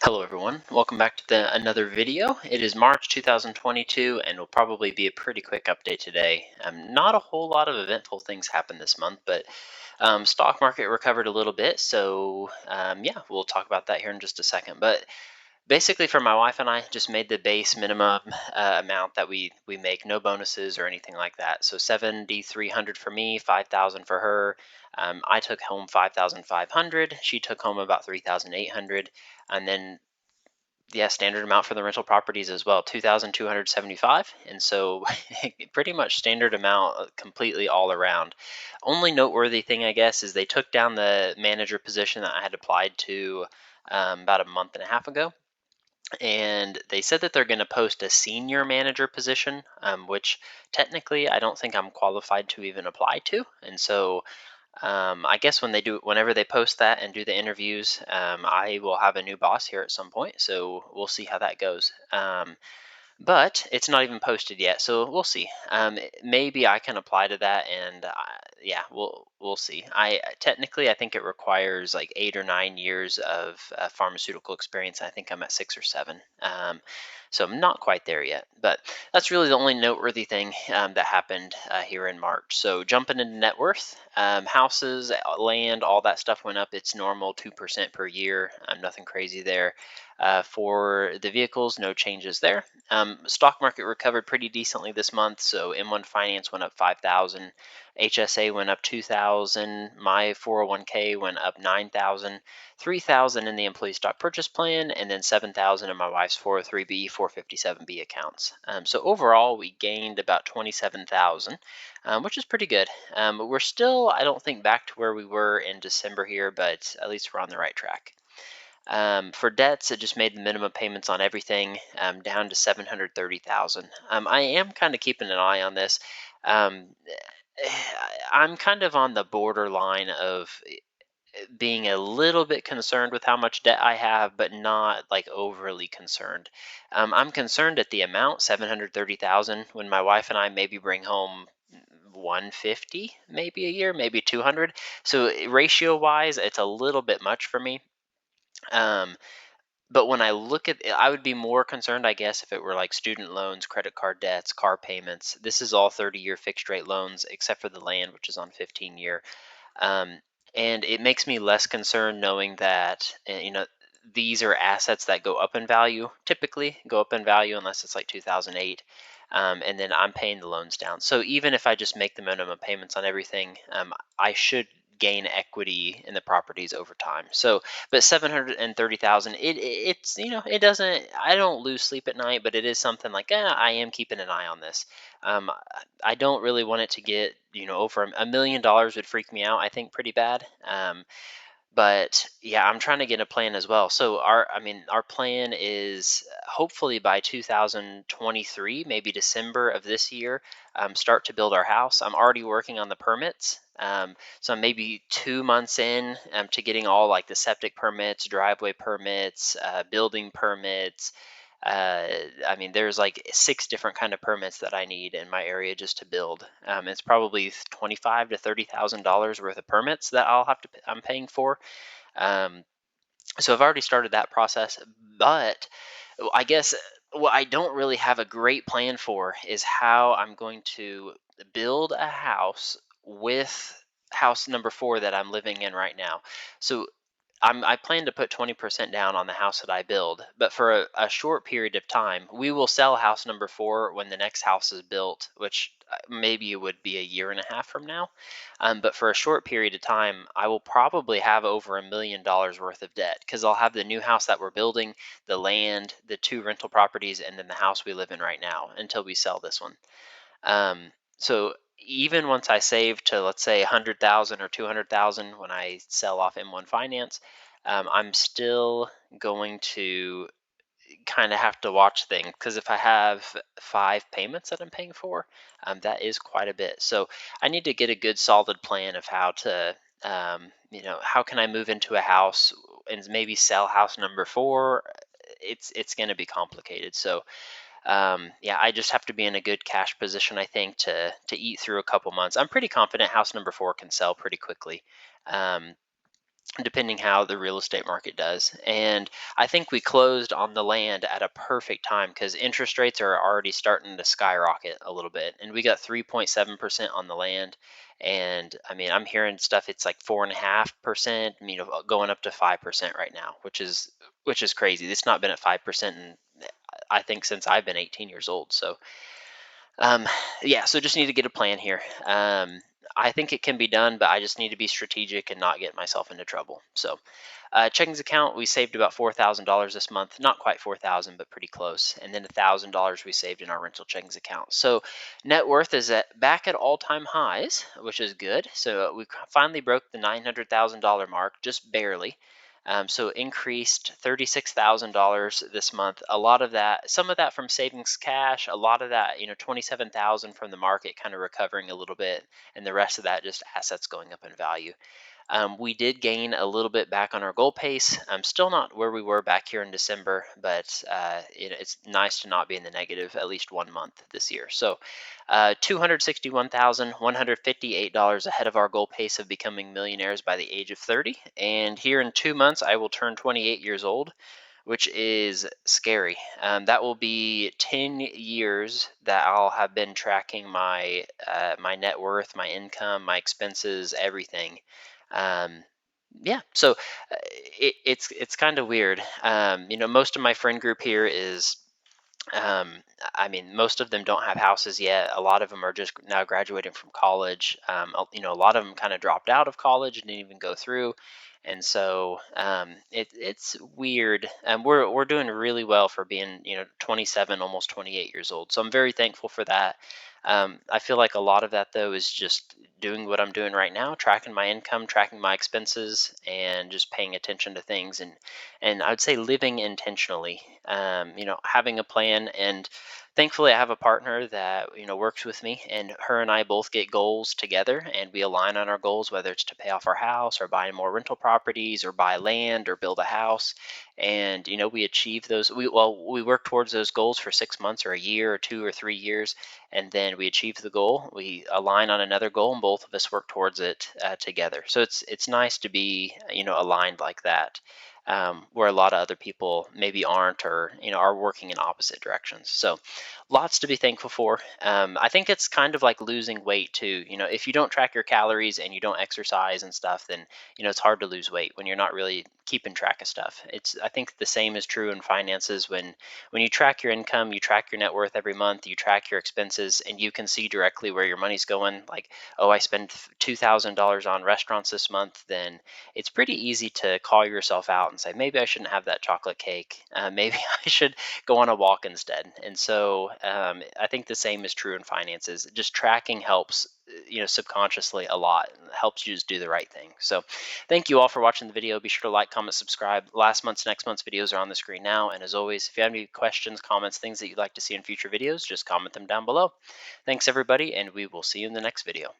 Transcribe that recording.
Hello everyone, welcome back to another video. It is March 2022 and will probably be a pretty quick update today. Not a whole lot of eventful things happened this month, but stock market recovered a little bit, so yeah, we'll talk about that here in just a second. But basically for my wife and I, just made the base minimum amount that we make, no bonuses or anything like that. So 7,300 for me, 5,000 for her. I took home 5,500. She took home about 3,800, and then yeah, standard amount for the rental properties as well, 2,275. And so pretty much standard amount completely all around. Only noteworthy thing, I guess, is they took down the manager position that I had applied to about a month and a half ago. And they said that they're going to post a senior manager position, which technically I don't think I'm qualified to even apply to. And so I guess whenever they post that and do the interviews, I will have a new boss here at some point. So we'll see how that goes. But it's not even posted yet, so we'll see. Maybe I can apply to that, and yeah, we'll see. I think it requires like 8 or 9 years of pharmaceutical experience. I think I'm at 6 or 7, so I'm not quite there yet. But that's really the only noteworthy thing that happened here in March. So jumping into net worth, houses, land, all that stuff went up. It's normal 2% per year. Nothing crazy there. For the vehicles, no changes there. Stock market recovered pretty decently this month. So M1 Finance went up 5,000, HSA went up 2,000, my 401k went up 9,000, 3,000 in the employee stock purchase plan, and then 7,000 in my wife's 403b, 457b accounts. So overall, we gained about 27,000, which is pretty good. We're still, I don't think, back to where we were in December here, but at least we're on the right track. For debts, it just made the minimum payments on everything down to 730,000. I am kind of keeping an eye on this. Um, I'm kind of on the borderline of being a little bit concerned with how much debt I have, but not like overly concerned. I'm concerned at the amount, 730,000, when my wife and I maybe bring home 150 maybe a year, maybe 200. So ratio wise, it's a little bit much for me. Um, but when I look at I would be more concerned, I guess, if it were like student loans, credit card debts, car payments. This is all 30-year fixed rate loans, except for the land, which is on 15-year. Um, and it makes me less concerned knowing that, these are assets that go up in value, typically go up in value unless it's like 2008. And then I'm paying the loans down. So even if I just make the minimum payments on everything, I should gain equity in the properties over time. So, but 730,000, it's, it doesn't, I don't lose sleep at night, but it is something like, I am keeping an eye on this. Um, I don't really want it to get, over $1 million would freak me out, I think, pretty bad. But yeah, I'm trying to get a plan as well. So our plan is hopefully by 2023, maybe December of this year, start to build our house. I'm already working on the permits. So I'm maybe 2 months in to getting all like the septic permits, driveway permits, building permits. uh, there's like 6 different kind of permits that I need in my area just to build. It's probably $25,000 to $30,000 worth of permits that I'm paying for. Um, so I've already started that process, but I guess what I don't really have a great plan for is how I'm going to build a house with house number 4 that I'm living in right now. So I plan to put 20% down on the house that I build, but for a short period of time, we will sell house number 4 when the next house is built, which maybe it would be a year and a half from now. But for a short period of time, I will probably have over $1 million worth of debt because I'll have the new house that we're building, the land, the 2 rental properties, and then the house we live in right now until we sell this one. So even once I save to, let's say, 100,000 or 200,000 when I sell off M1 Finance, I'm still going to kind of have to watch things because if I have 5 payments that I'm paying for, that is quite a bit. So I need to get a good solid plan of how to, how can I move into a house and maybe sell house number 4. It's going to be complicated. So yeah, I just have to be in a good cash position, I think, to eat through a couple months. I'm pretty confident house number 4 can sell pretty quickly. Um, depending how the real estate market does. And I think we closed on the land at a perfect time because interest rates are already starting to skyrocket a little bit. And we got 3.7% on the land. And I mean, I'm hearing stuff, it's like 4.5%, going up to 5% right now, which is crazy. It's not been at 5% in, I think, since I've been 18 years old. So um, yeah, so just need to get a plan here. I think it can be done, but I just need to be strategic and not get myself into trouble. So, checkings account, we saved about $4,000 this month. Not quite 4,000, but pretty close. And then $1,000 we saved in our rental checkings account. So, net worth is back at all-time highs, which is good. So we finally broke the $900,000 mark, just barely. So increased $36,000 this month. A lot of that, some of that from savings cash, a lot of that, 27,000 from the market kind of recovering a little bit, and the rest of that just assets going up in value. We did gain a little bit back on our goal pace. I'm still not where we were back here in December, but it's nice to not be in the negative at least 1 month this year. So, $261,158 ahead of our goal pace of becoming millionaires by the age of 30. And here in 2 months, I will turn 28 years old, which is scary. That will be 10 years that I'll have been tracking my net worth, my income, my expenses, everything. Um, yeah, so it's kind of weird. Most of my friend group here is um, I mean, most of them don't have houses yet. A lot of them are just now graduating from college. A lot of them kind of dropped out of college and didn't even go through, and so it's weird. We're doing really well for being 27, almost 28 years old. So I'm very thankful for that. I feel like a lot of that though is just doing what I'm doing right now, tracking my income, tracking my expenses, and just paying attention to things and I would say living intentionally. Having a plan, and thankfully I have a partner that works with me, and her and I both get goals together, and we align on our goals, whether it's to pay off our house or buy more rental properties or buy land or build a house. And we achieve those. We work towards those goals for 6 months or a year or 2 or 3 years, and then we achieve the goal. We align on another goal, and both of us work towards it together. So it's nice to be aligned like that, where a lot of other people maybe aren't, or are working in opposite directions. So lots to be thankful for. I think it's kind of like losing weight too. If you don't track your calories and you don't exercise and stuff, then it's hard to lose weight when you're not really keeping track of stuff. I think the same is true in finances. When you track your income, you track your net worth every month, you track your expenses, and you can see directly where your money's going. Like, oh, I spent $2,000 on restaurants this month, then it's pretty easy to call yourself out and say, maybe I shouldn't have that chocolate cake. Maybe I should go on a walk instead. And so I think the same is true in finances. Just tracking helps, subconsciously a lot, and helps you just do the right thing. So thank you all for watching the video. Be sure to like, comment, subscribe. Next month's videos are on the screen now. And as always, if you have any questions, comments, things that you'd like to see in future videos, just comment them down below. Thanks everybody, and we will see you in the next video.